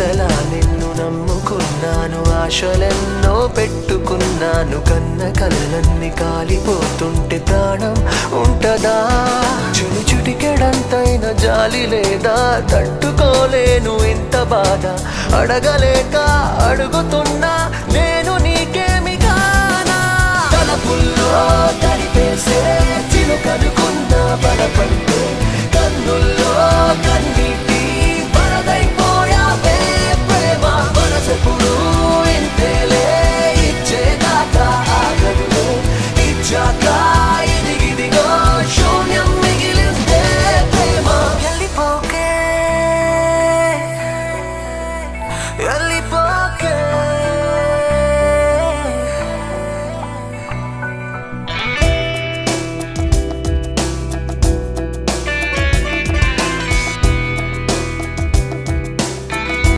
ఇంతలా నిన్ను నమ్ముకున్నాను, ఆశలెన్నో పెట్టుకున్నాను. కన్న కళ్ళన్ని కాలిపోతుంటే ప్రాణం ఉంటదా? చెడు చిటికెడంతైన జాలి లేదా? తట్టుకోలేను ఇంత బాధ, అడగలేక అడుగుతున్నా నేను నీకేమి కానా? తలపుల్లో తడిపేసే చిలుకనుకున్న బలపంటే కన్నుల్లో కన్నీటి వరదైపోయావే ప్రేమ. మనసెప్పుడు ఇంతేలే, ఇచ్చేదాకా ఆగదులే, ఇచ్చాక ఇదిగిదిగో శూన్యం మిగిలిందే ప్రేమ. వెళ్ళిపోకే వెళ్ళిపో